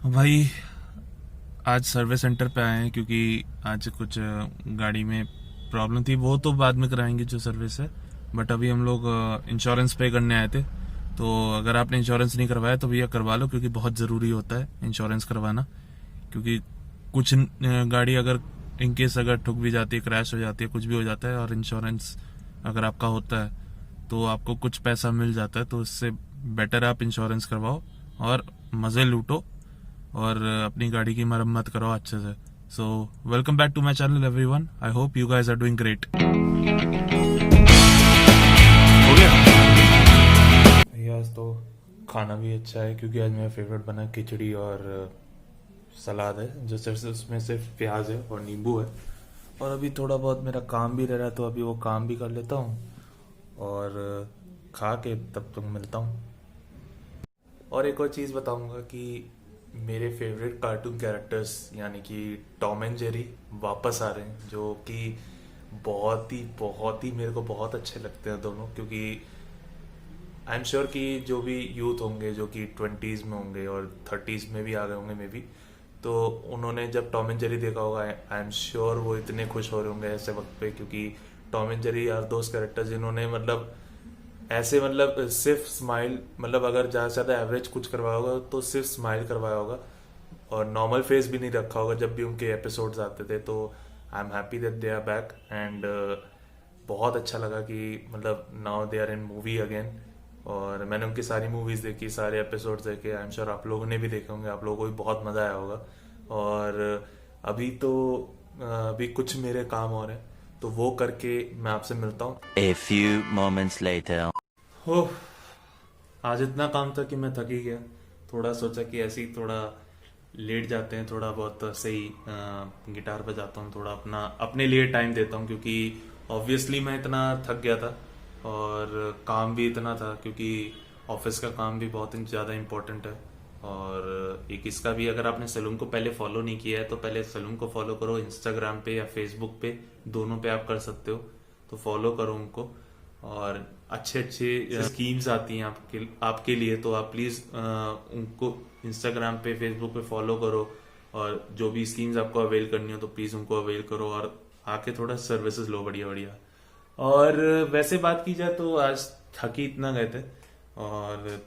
भाई आज service centre पे आए हैं क्योंकि आज कुछ गाड़ी में प्रॉब्लम थी। वो तो बाद में कराएंगे जो सर्विस है, बट अभी हम लोग इंश्योरेंस पे करने आए थे। तो अगर आपने इंश्योरेंस नहीं करवाया तो भैया करवा लो, क्योंकि बहुत ज़रूरी होता है इंश्योरेंस करवाना। क्योंकि कुछ गाड़ी अगर इनकेस अगर ठुक भी जाती है, क्रैश हो जाती है, कुछ भी हो जाता है, और इंश्योरेंस अगर आपका होता है तो आपको कुछ पैसा मिल जाता है। तो इससे बेटर आप इंश्योरेंस करवाओ और मज़े लूटो और अपनी गाड़ी की मरम्मत करो अच्छे से। So welcome back to my channel everyone. I hope you guys are doing great. हो गया भैया। आज तो खाना भी अच्छा है क्योंकि आज मेरा फेवरेट बना खिचड़ी और सलाद है, जो सिर्फ उसमें सिर्फ प्याज है और नींबू है। और अभी थोड़ा बहुत मेरा काम भी रह रहा है, तो अभी वो काम भी कर लेता हूँ और खा के तब तक मिलता हूँ। और एक और चीज़ बताऊंगा कि मेरे फेवरेट कार्टून कैरेक्टर्स यानी कि टॉम एंड जेरी वापस आ रहे हैं, जो कि बहुत ही मेरे को बहुत अच्छे लगते हैं दोनों। क्योंकि आई एम श्योर कि जो भी यूथ होंगे जो कि 20s में होंगे और 30s में भी आ गए होंगे मे बी, तो उन्होंने जब टॉम एंड जेरी देखा होगा, आई एम श्योर वो इतने खुश हो रहे होंगे ऐसे वक्त पे। क्योंकि टॉम एंड जेरी आर दोस्त कैरेक्टर जिन्होंने मतलब ऐसे मतलब सिर्फ स्माइल, मतलब अगर ज़्यादा से ज़्यादा एवरेज कुछ करवाया होगा तो सिर्फ स्माइल करवाया होगा, और नॉर्मल फेस भी नहीं रखा होगा जब भी उनके एपिसोड्स आते थे। तो I am happy that they are back and बहुत अच्छा लगा कि मतलब now they are in movie again. और मैंने उनकी सारी मूवीज़ देखी, सारे एपिसोड्स देखे। आई एम श्योर आप लोगों ने भी देखे होंगे, आप लोगों को भी बहुत मज़ा आया होगा। और अभी तो अभी कुछ मेरे काम और हैं, तो वो करके मैं आपसे मिलता हूँ। A few moments later. ओह, आज इतना काम था कि मैं थक ही गया। थोड़ा सोचा कि ऐसे ही थोड़ा लेट जाते हैं, थोड़ा बहुत सही गिटार बजाता हूँ, थोड़ा अपना अपने लिए टाइम देता हूँ। क्योंकि ऑब्वियसली मैं इतना थक गया था और काम भी इतना था, क्योंकि ऑफिस का काम भी बहुत ज़्यादा इम्पोर्टेंट है। और एक इसका भी, अगर आपने सलून को पहले फॉलो नहीं किया है तो पहले सलून को फॉलो करो, इंस्टाग्राम पे या फेसबुक पे, दोनों पे आप कर सकते हो। तो फॉलो करो उनको। और अच्छे अच्छे स्कीम्स आती हैं आपके लिए, तो आप प्लीज़ उनको इंस्टाग्राम पे फेसबुक पे फॉलो करो। और जो भी स्कीम्स आपको अवेल करनी हो तो प्लीज़ उनको अवेल करो और आके थोड़ा सर्विसेज लो बढ़िया बढ़िया। और वैसे बात की जाए तो आज थक ही इतना गए थे। और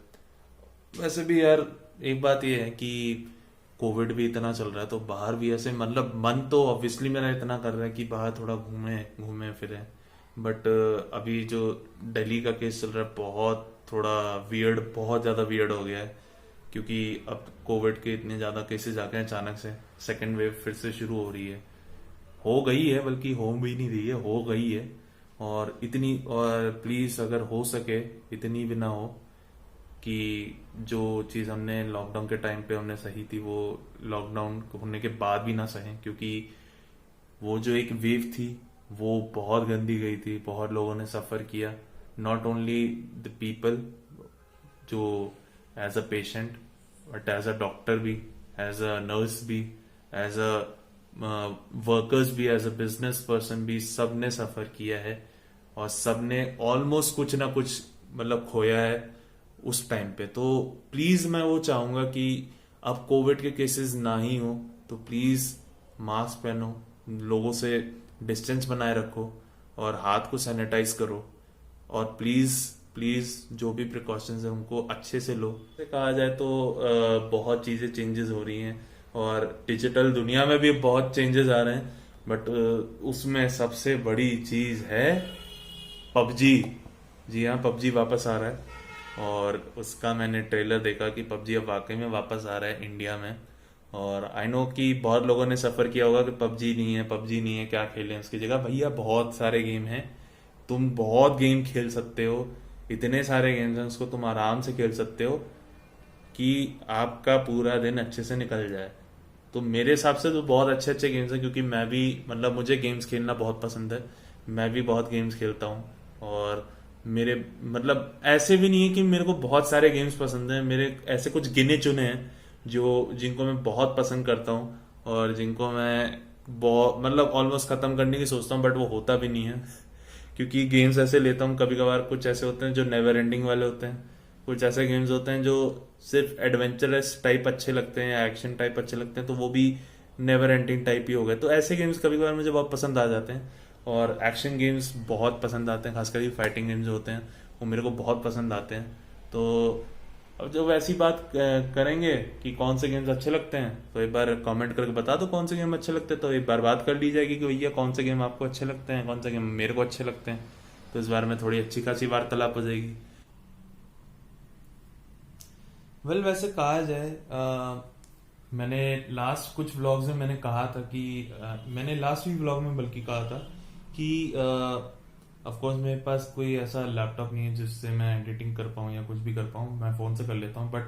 वैसे भी यार एक बात ये है कि कोविड भी इतना चल रहा है, तो बाहर भी ऐसे मतलब मन तो ऑब्वियसली मेरा इतना कर रहा है कि बाहर थोड़ा घूमे घूमे फिरे। बट अभी जो दिल्ली का केस चल रहा है, बहुत थोड़ा वियर्ड, बहुत ज़्यादा वियर्ड हो गया है। क्योंकि अब कोविड के इतने ज़्यादा केसेस आ गए हैं, अचानक से सेकेंड वेव फिर से शुरू हो रही है, हो गई है, बल्कि हो भी नहीं रही है, हो गई है। और इतनी, और प्लीज़ अगर हो सके इतनी भी ना हो कि जो चीज़ हमने लॉकडाउन के टाइम पे हमने सही थी, वो लॉकडाउन होने के बाद भी ना सहें। क्योंकि वो जो एक वेव थी वो बहुत गंदी गई थी, बहुत लोगों ने सफ़र किया। नॉट ओनली द पीपल जो as a patient, but as a doctor भी, एज अ नर्स भी, एज अ वर्कर्स भी, एज अ बिजनेस पर्सन भी, सब ने सफ़र किया है। और सब ने ऑलमोस्ट कुछ ना कुछ मतलब खोया है उस टाइम पे। तो प्लीज मैं वो चाहूंगा कि अब कोविड के केसेस ना ही हो, तो प्लीज मास्क पहनो, लोगों से डिस्टेंस बनाए रखो और हाथ को सैनिटाइज करो। और प्लीज प्लीज जो भी प्रिकॉशंस है उनको अच्छे से लो। से कहा जाए तो बहुत चीजें चेंजेस हो रही हैं और डिजिटल दुनिया में भी बहुत चेंजेस आ रहे हैं। बट उसमें सबसे बड़ी चीज है पबजी। जी हाँ, पबजी वापस आ रहा है। और उसका मैंने ट्रेलर देखा कि पबजी अब वाकई में वापस आ रहा है इंडिया में। और आई नो कि बहुत लोगों ने सफ़र किया होगा कि पबजी नहीं है, पबजी नहीं है, क्या खेलें उसकी जगह। भैया बहुत सारे गेम हैं, तुम बहुत गेम खेल सकते हो। इतने सारे गेम्स हैं, उसको तुम आराम से खेल सकते हो कि आपका पूरा दिन अच्छे से निकल जाए। तो मेरे हिसाब से तो बहुत अच्छे अच्छे गेम्स हैं, क्योंकि मैं भी मतलब मुझे गेम्स खेलना बहुत पसंद है। मैं भी बहुत गेम्स खेलता हूँ। और मेरे मतलब ऐसे भी नहीं है कि मेरे को बहुत सारे गेम्स पसंद हैं, मेरे ऐसे कुछ गिने चुने हैं जो जिनको मैं बहुत पसंद करता हूँ और जिनको मैं बहुत मतलब ऑलमोस्ट ख़त्म करने की सोचता हूँ, बट वो होता भी नहीं है। क्योंकि गेम्स ऐसे लेता हूँ कभी कभार, कुछ ऐसे होते हैं जो नेवर एंडिंग वाले होते हैं, कुछ ऐसे गेम्स होते हैं जो सिर्फ एडवेंचरस टाइप अच्छे लगते हैं, एक्शन टाइप अच्छे लगते हैं, तो वो भी नेवर एंडिंग टाइप ही हो गए। तो ऐसे गेम्स कभी कभार मुझे बहुत पसंद आ जाते हैं, और एक्शन गेम्स बहुत पसंद आते हैं, खासकर फाइटिंग गेम्स जो होते हैं वो मेरे को बहुत पसंद आते हैं। तो अब जब ऐसी बात करेंगे कि कौन से गेम्स अच्छे लगते हैं, तो एक बार कमेंट करके बता दो कौन से गेम अच्छे लगते हैं, तो एक बार बात कर ली जाएगी कि भैया कौन से गेम आपको अच्छे लगते हैं, कौन से गेम मेरे को अच्छे लगते हैं। तो इस बारे में थोड़ी अच्छी खासी वार्तालाप हो जाएगी। वैसे कहा जाए, मैंने लास्ट कुछ व्लॉग्स में मैंने कहा था कि मैंने लास्ट वीक व्लॉग में बल्कि कहा था कि ऑफ कोर्स मेरे पास कोई ऐसा लैपटॉप नहीं है जिससे मैं एडिटिंग कर पाऊँ या कुछ भी कर पाऊँ, मैं फ़ोन से कर लेता हूँ, बट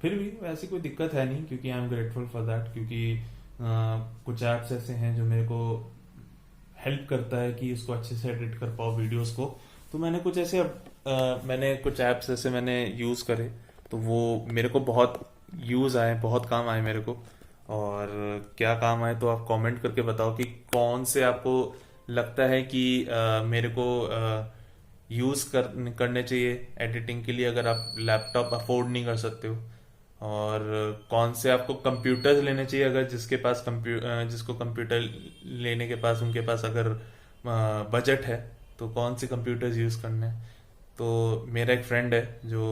फिर भी ऐसी कोई दिक्कत है नहीं, क्योंकि I am grateful for that. क्योंकि कुछ ऐप्स ऐसे हैं जो मेरे को हेल्प करता है कि उसको अच्छे से एडिट कर पाओ वीडियोस को। तो मैंने कुछ ऐप्स ऐसे मैंने यूज़ करे, तो वो मेरे को बहुत यूज़ आए, बहुत काम आए मेरे को। और क्या काम आए तो आप कमेंट करके बताओ कि कौन से आपको लगता है कि मेरे को करने चाहिए एडिटिंग के लिए, अगर आप लैपटॉप अफोर्ड नहीं कर सकते हो। और कौन से आपको कंप्यूटर्स लेने चाहिए, अगर जिसको कंप्यूटर लेने के पास उनके पास अगर बजट है, तो कौन से कंप्यूटर्स यूज़ करने हैं। तो मेरा एक फ्रेंड है जो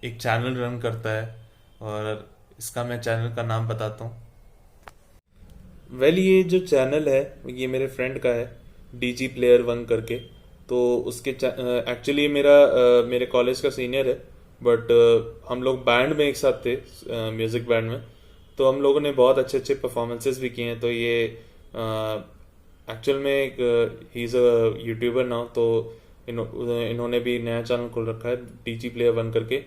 एक चैनल रन करता है, और इसका मैं चैनल का नाम बताता हूँ। ये जो चैनल है ये मेरे फ्रेंड का है, डीजी प्लेयर वन करके। तो उसके एक्चुअली मेरे कॉलेज का सीनियर है, बट हम लोग बैंड में एक साथ थे, म्यूजिक बैंड में। तो हम लोगों ने बहुत अच्छे अच्छे परफॉर्मेंसेस भी किए हैं। तो ये एक्चुअल में एक he is a YouTuber now. तो इन्होंने भी नया चैनल खोल रखा है, डीजी प्लेयर वन करके।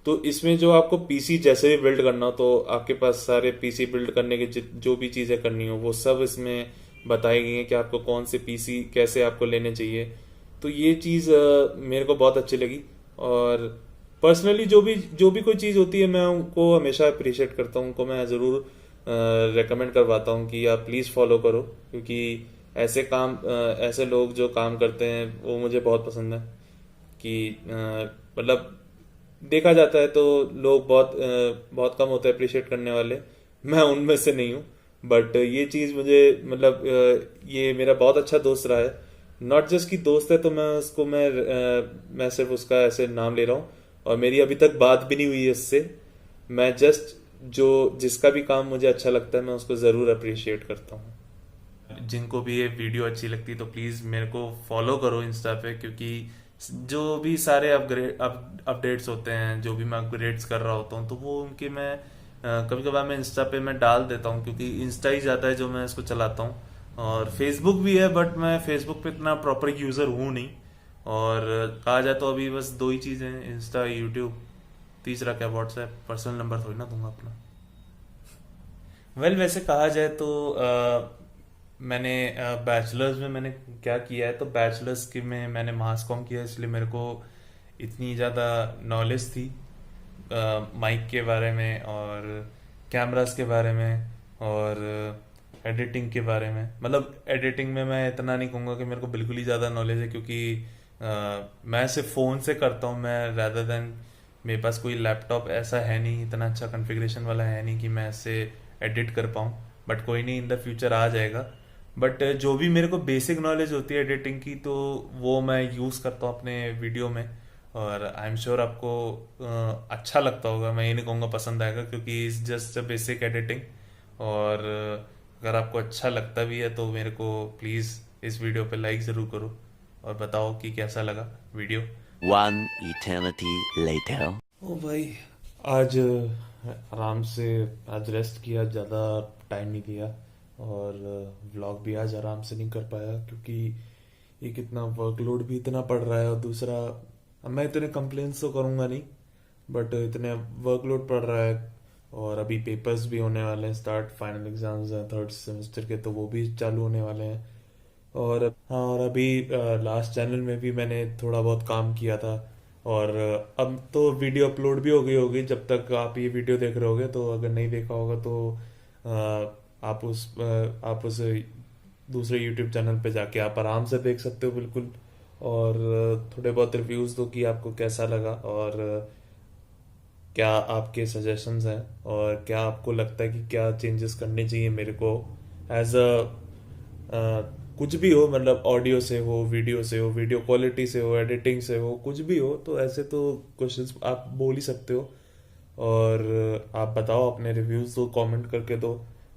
तो इसमें जो आपको पीसी जैसे भी बिल्ड करना हो, तो आपके पास सारे पीसी बिल्ड करने के जो भी चीज़ें करनी हो वो सब इसमें बताई गई हैं कि आपको कौन से पीसी कैसे आपको लेने चाहिए। तो ये चीज़ मेरे को बहुत अच्छी लगी। और पर्सनली जो भी कोई चीज़ होती है मैं उनको हमेशा अप्रिशिएट करता हूँ, उनको मैं ज़रूर रेकमेंड करवाता हूँ कि आप प्लीज़ फॉलो करो, क्योंकि ऐसे लोग जो काम करते हैं वो मुझे बहुत पसंद है। कि मतलब देखा जाता है तो लोग बहुत कम होते हैं अप्रिशिएट करने वाले, मैं उनमें से नहीं हूँ। बट ये चीज़ मुझे मतलब ये मेरा बहुत अच्छा दोस्त रहा है। नॉट जस्ट कि दोस्त है तो मैं सिर्फ उसका ऐसे नाम ले रहा हूँ, और मेरी अभी तक बात भी नहीं हुई है इससे। मैं जस्ट जिसका भी काम मुझे अच्छा लगता है मैं उसको ज़रूर अप्रिशिएट करता हूँ। जिनको भी ये वीडियो अच्छी लगती है तो प्लीज़ मेरे को फॉलो करो इंस्टा पे, क्योंकि जो भी सारे अपडेट्स होते हैं, जो भी मैं अपग्रेड्स कर रहा होता हूँ, तो वो उनके मैं कभी कभार मैं इंस्टा पे मैं डाल देता हूँ, क्योंकि इंस्टा ही ज़्यादा है जो मैं इसको चलाता हूँ। और फेसबुक भी है, बट मैं फेसबुक पे इतना प्रॉपर यूज़र हूँ नहीं। और कहा जाए तो अभी बस दो ही चीज़ें हैं, इंस्टा, यूट्यूब, तीसरा क्या व्हाट्सएप। पर्सनल नंबर थोड़ी ना दूंगा अपना। वैसे कहा जाए तो मैंने बैचलर्स में मैंने क्या किया है, तो बैचलर्स के में मैंने मास कॉम किया, इसलिए मेरे को इतनी ज़्यादा नॉलेज थी माइक के बारे में और कैमरास के बारे में और एडिटिंग के बारे में। मतलब एडिटिंग में मैं इतना नहीं कहूँगा कि मेरे को बिल्कुल ही ज़्यादा नॉलेज है, क्योंकि मैं सिर्फ फ़ोन से करता हूँ। मैं रैदर देन मेरे पास कोई लैपटॉप ऐसा है नहीं, इतना अच्छा कॉन्फ़िगरेशन वाला है नहीं कि मैं ऐसे एडिट कर पाऊँ। बट कोई नहीं, इन द फ्यूचर आ जाएगा। बट जो भी मेरे को बेसिक नॉलेज होती है एडिटिंग की, तो वो मैं यूज़ करता हूँ अपने वीडियो में। और आई एम श्योर आपको अच्छा लगता होगा, मैं ये नहीं कहूँगा पसंद आएगा, क्योंकि it's just a basic editing. और अगर आपको अच्छा लगता भी है तो मेरे को प्लीज़ इस वीडियो पे लाइक ज़रूर करो और बताओ कि कैसा लगा वीडियो। One eternity later. ओ भाई, आज आराम से आज रेस्ट किया, ज़्यादा टाइम नहीं लिया, और व्लॉग भी आज आराम से नहीं कर पाया, क्योंकि एक इतना वर्कलोड भी इतना पड़ रहा है। और दूसरा, अब मैं इतने कंप्लेंट्स तो करूँगा नहीं, बट इतने वर्कलोड पड़ रहा है। और अभी पेपर्स भी होने वाले हैं स्टार्ट, फाइनल एग्जाम्स हैं थर्ड सेमेस्टर के, तो वो भी चालू होने वाले हैं। और हाँ, और अभी लास्ट चैनल में भी मैंने थोड़ा बहुत काम किया था। और अब तो वीडियो अपलोड भी हो गई होगी जब तक आप ये वीडियो देख रहे होगे। तो अगर नहीं देखा होगा तो आप उस दूसरे यूट्यूब चैनल पे जाके आप आराम से देख सकते हो बिल्कुल। और थोड़े बहुत रिव्यूज़ दो कि आपको कैसा लगा, और क्या आपके सजेशंस हैं, और क्या आपको लगता है कि क्या चेंजेस करने चाहिए मेरे को एज कुछ भी हो, मतलब ऑडियो से हो, वीडियो से हो, वीडियो क्वालिटी से हो, एडिटिंग से हो, कुछ भी हो, तो ऐसे तो क्वेश्चंस आप बोल ही सकते हो। और आप बताओ, अपने रिव्यूज दो, कमेंट करके दो।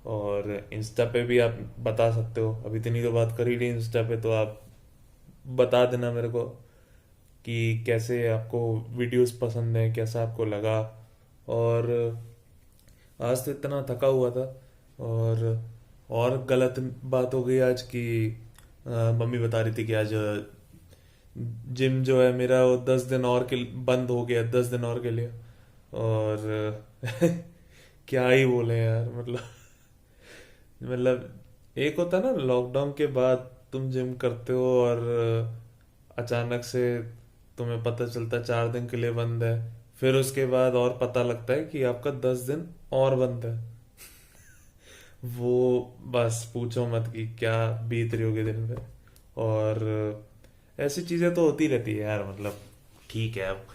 और इंस्टा पे भी आप बता सकते हो, अभी इतनी तो बात कर ही ली इंस्टा पे, तो आप बता देना मेरे को कि कैसे आपको वीडियोस पसंद है, कैसा आपको लगा। और आज तो इतना थका हुआ था। और गलत बात हो गई आज की, मम्मी बता रही थी कि आज जिम जो है मेरा वो 10 दिन और के बंद हो गया, 10 दिन और के लिए। और क्या ही बोले यार, मतलब एक होता है ना, लॉकडाउन के बाद तुम जिम करते हो और अचानक से तुम्हें पता चलता है 4 दिन के लिए बंद है। फिर उसके बाद और पता लगता है कि आपका 10 दिन और बंद है। वो बस पूछो मत कि क्या बीत रही होगी दिन पे। और ऐसी चीजें तो होती रहती है यार, मतलब ठीक है। अब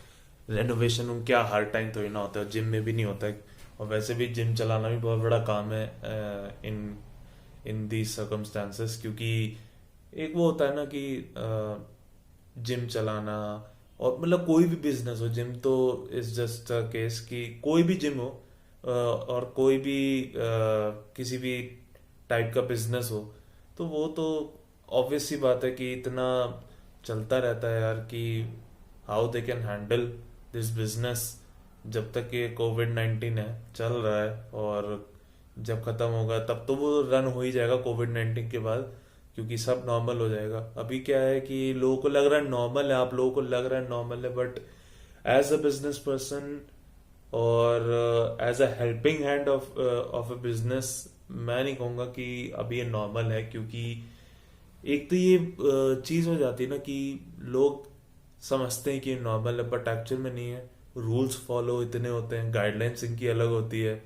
रेनोवेशन रूम क्या हर टाइम तो ही ना होता है, जिम में भी नहीं होता है। और वैसे भी जिम चलाना भी बहुत बड़ा काम है इन इन दी सर्कमस्टांसेस, क्योंकि एक वो होता है ना कि जिम चलाना, और मतलब कोई भी बिजनेस हो, जिम तो इज जस्ट अ केस कि कोई भी जिम हो, और कोई भी किसी भी टाइप का बिजनेस हो, तो वो तो ऑब्वियस सी बात है कि इतना चलता रहता है यार कि how they can handle this business जब तक ये कोविड 19 है, चल रहा है। और जब खत्म होगा तब तो वो रन हो ही जाएगा कोविड 19 के बाद, क्योंकि सब नॉर्मल हो जाएगा। अभी क्या है कि लोगों को लग रहा है नॉर्मल है, आप लोगों को लग रहा है नॉर्मल है, but as a business person और as a helping hand of a business, मैं नहीं कहूंगा कि अभी ये नॉर्मल है। क्योंकि एक तो ये चीज हो जाती है ना कि लोग समझते हैं कि ये नॉर्मल है, बट एक्चुअल में नहीं है। रूल्स फॉलो इतने होते हैं, गाइडलाइंस इनकी अलग होती है,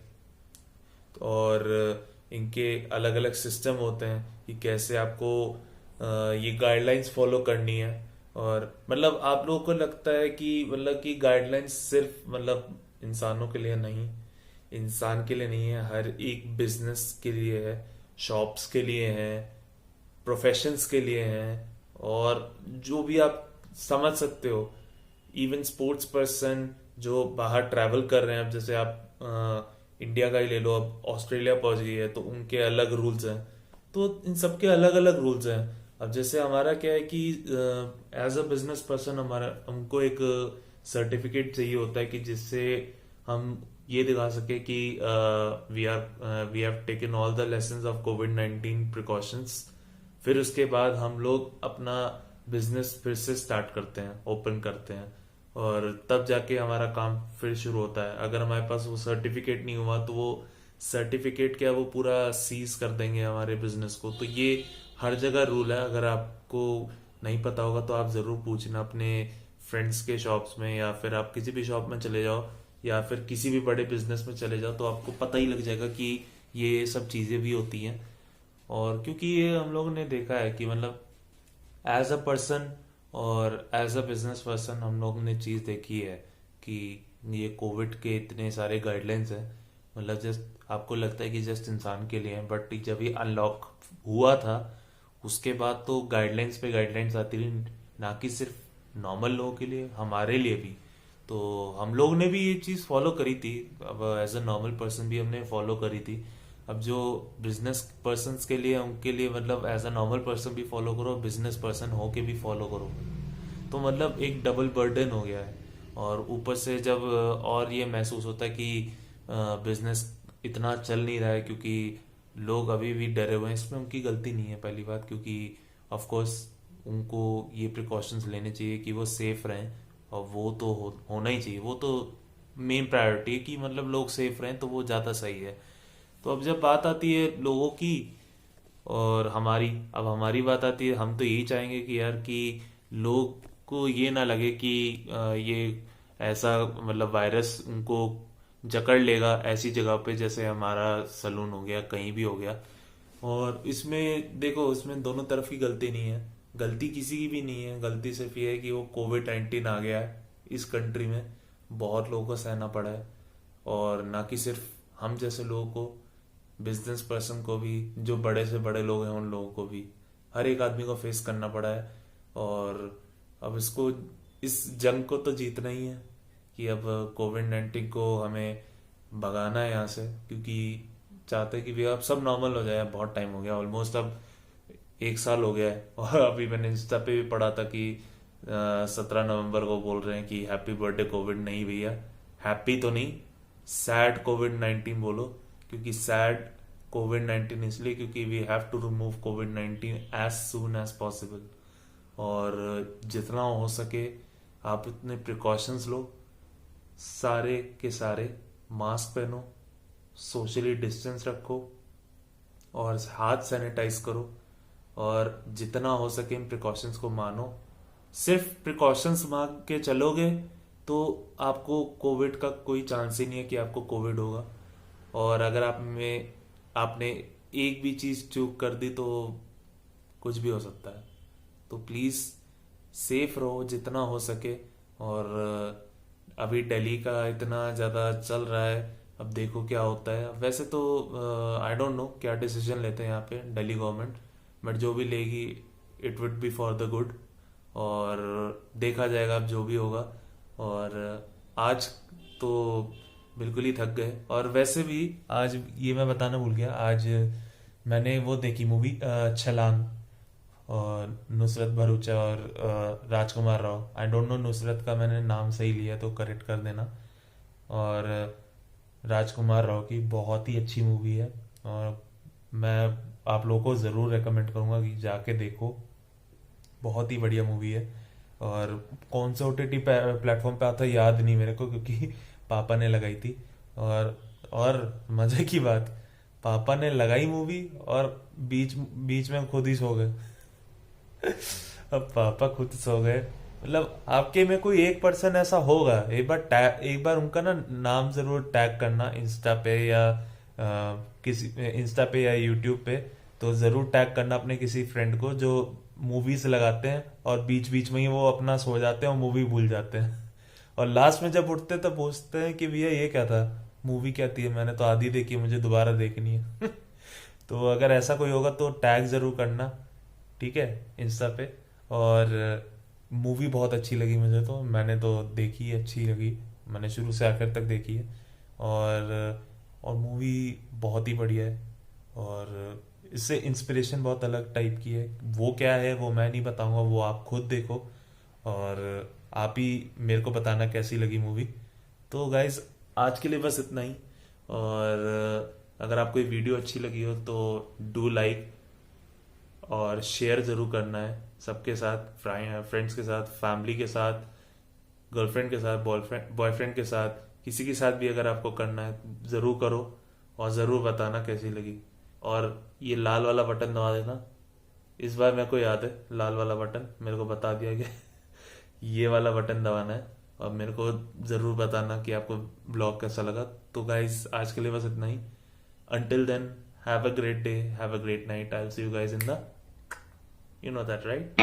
और इनके अलग अलग सिस्टम होते हैं कि कैसे आपको ये गाइडलाइंस फॉलो करनी है। और मतलब आप लोगों को लगता है कि मतलब कि गाइडलाइंस सिर्फ मतलब इंसानों के लिए नहीं, इंसान के लिए नहीं है, हर एक बिजनेस के लिए है, शॉप्स के लिए है, प्रोफेशंस के लिए हैं, और जो भी आप समझ सकते हो। इवन स्पोर्ट्स पर्सन जो बाहर ट्रैवल कर रहे हैं, अब जैसे आप इंडिया का ही ले लो, अब ऑस्ट्रेलिया पहुंच गई है तो उनके अलग रूल्स हैं। तो इन सबके अलग अलग रूल्स हैं। अब जैसे हमारा क्या है कि एज अ बिजनेस पर्सन हमारा हमको एक सर्टिफिकेट चाहिए होता है कि जिससे हम ये दिखा सके कि we have taken all the lessons of covid 19 precautions. फिर उसके बाद हम लोग अपना बिजनेस फिर से स्टार्ट करते हैं, ओपन करते हैं, और तब जाके हमारा काम फिर शुरू होता है। अगर हमारे पास वो सर्टिफिकेट नहीं हुआ तो वो सर्टिफिकेट क्या, वो पूरा सीज कर देंगे हमारे बिजनेस को। तो ये हर जगह रूल है, अगर आपको नहीं पता होगा तो आप ज़रूर पूछना अपने फ्रेंड्स के शॉप्स में, या फिर आप किसी भी शॉप में चले जाओ, या फिर किसी भी बड़े बिजनेस में चले जाओ, तो आपको पता ही लग जाएगा कि ये सब चीज़ें भी होती हैं। और क्योंकि ये हम लोगों ने देखा है कि मतलब एज अ पर्सन और एज अ बिजनेस पर्सन हम लोगों ने चीज़ देखी है कि ये कोविड के इतने सारे गाइडलाइंस हैं, मतलब जस्ट आपको लगता है कि जस्ट इंसान के लिए हैं, बट जब ये अनलॉक हुआ था उसके बाद तो गाइडलाइंस पे गाइडलाइंस आती रही, ना कि सिर्फ नॉर्मल लोगों के लिए, हमारे लिए भी। तो हम लोग ने भी ये चीज़ फॉलो करी थी, अब एज अ नॉर्मल पर्सन भी हमने फॉलो करी थी। अब जो बिजनेस पर्सन के लिए, उनके लिए मतलब एज अ नॉर्मल पर्सन भी फॉलो करो, बिजनेस पर्सन हो के भी फॉलो करो, तो मतलब एक डबल बर्डन हो गया है। और ऊपर से जब और ये महसूस होता है कि बिजनेस इतना चल नहीं रहा है क्योंकि लोग अभी भी डरे हुए हैं, इसमें उनकी गलती नहीं है पहली बात, क्योंकि ऑफ कोर्स उनको ये प्रिकॉशंस लेने चाहिए कि वो सेफ रहें। और वो तो होना ही चाहिए, वो तो मेन प्रायोरिटी है कि मतलब लोग सेफ रहें, तो वो ज़्यादा सही है। तो अब जब बात आती है लोगों की और हमारी, अब हमारी बात आती है, हम तो यही चाहेंगे कि यार कि लोग को ये ना लगे कि ये ऐसा मतलब वायरस उनको जकड़ लेगा ऐसी जगह पे जैसे हमारा सलून हो गया, कहीं भी हो गया। और इसमें देखो, इसमें दोनों तरफ की गलती नहीं है। गलती किसी की भी नहीं है, गलती सिर्फ ये है कि वो कोविड-19 आ गया है इस कंट्री में, बहुत लोगों को सहना पड़ा है। और ना कि सिर्फ हम जैसे लोगों को, बिजनेस पर्सन को भी, जो बड़े से बड़े लोग हैं उन लोगों को भी, हर एक आदमी को फेस करना पड़ा है। और अब इसको, इस जंग को तो जीतना ही है कि अब कोविड-19 को हमें भगाना है यहाँ से, क्योंकि चाहते हैं कि भी अब सब नॉर्मल हो जाए। बहुत टाइम हो गया, ऑलमोस्ट अब 1 साल हो गया है। और अभी मैंने इंस्टा पे भी पढ़ा था कि 17 नवंबर को बोल रहे हैं कि हैप्पी बर्थडे कोविड। नहीं भैया, हैप्पी तो नहीं, सैड कोविड-19 बोलो। क्योंकि सैड कोविड-19 इसलिए क्योंकि वी हैव टू रिमूव कोविड-19 एज सून एज पॉसिबल। और जितना हो सके आप इतने प्रिकॉशंस लो, सारे के सारे मास्क पहनो, सोशली डिस्टेंस रखो, और हाथ सैनिटाइज करो। और जितना हो सके इन प्रिकॉशंस को मानो। सिर्फ प्रिकॉशंस मान के चलोगे तो आपको कोविड का कोई चांस ही नहीं है कि आपको कोविड होगा। और अगर आपने एक भी चीज चूक कर दी तो कुछ भी हो सकता है। तो प्लीज सेफ रहो जितना हो सके। और अभी दिल्ली का इतना ज्यादा चल रहा है, अब देखो क्या होता है। वैसे तो आई डोंट नो क्या डिसीजन लेते हैं यहाँ पे दिल्ली गवर्नमेंट, बट जो भी लेगी it would be for the good. और देखा जाएगा अब जो भी होगा। और आज तो बिल्कुल ही थक गए। और वैसे भी आज ये मैं बताना भूल गया, आज मैंने वो देखी मूवी छलांग, और नुसरत भरूचा और Rajkumar Rao. I don't know Nusrat का मैंने नाम सही लिया तो करेक्ट कर देना। और राजकुमार राव की बहुत ही अच्छी मूवी है, और मैं आप लोगों को ज़रूर रेकमेंड करूंगा कि जाके देखो। बहुत ही बढ़िया मूवी है। और कौन से ओटीटी प्लेटफॉर्म पे आता है याद नहीं मेरे को, क्योंकि पापा ने लगाई थी। और मजे की बात, पापा ने लगाई मूवी और बीच बीच में खुद ही सो गए। अब पापा खुद सो गए, मतलब आपके में कोई एक पर्सन ऐसा होगा। एक बार उनका ना नाम जरूर टैग करना इंस्टा पे या किसी इंस्टा पे या यूट्यूब पे। तो जरूर टैग करना अपने किसी फ्रेंड को जो मूवीज लगाते हैं और बीच बीच में ही वो अपना सो जाते हैं और मूवी भूल जाते हैं। और लास्ट में जब उठते तब पूछते हैं कि भैया ये क्या था, मूवी क्या थी, मैंने तो आधी देखी, मुझे दोबारा देखनी है। तो अगर ऐसा कोई होगा तो टैग जरूर करना, ठीक है, इंस्टा पे। और मूवी बहुत अच्छी लगी मुझे, तो मैंने तो देखी, अच्छी लगी, मैंने शुरू से आखिर तक देखी है। और मूवी बहुत ही बढ़िया है। और इससे इंस्पिरेशन बहुत अलग टाइप की है। वो क्या है वो मैं नहीं बताऊंगा, वो आप खुद देखो और आप ही मेरे को बताना कैसी लगी मूवी। तो गाइज आज के लिए बस इतना ही। और अगर आपको ये वीडियो अच्छी लगी हो तो डू लाइक और शेयर जरूर करना है सबके साथ, फ्रेंड्स के साथ, फैमिली के साथ, गर्लफ्रेंड के साथ, बॉयफ्रेंड के साथ, किसी के साथ भी अगर आपको करना है जरूर करो। और जरूर बताना कैसी लगी। और ये लाल वाला बटन दबा देना, इस बार मेरे को याद है लाल वाला बटन मेरे को बता दिया गया। ये वाला बटन दबाना है और मेरे को जरूर बताना कि आपको ब्लॉग कैसा लगा। तो गाइज आज के लिए बस इतना ही। Until then, have a great day, have a great night. I will see you guys in the, you know that, right?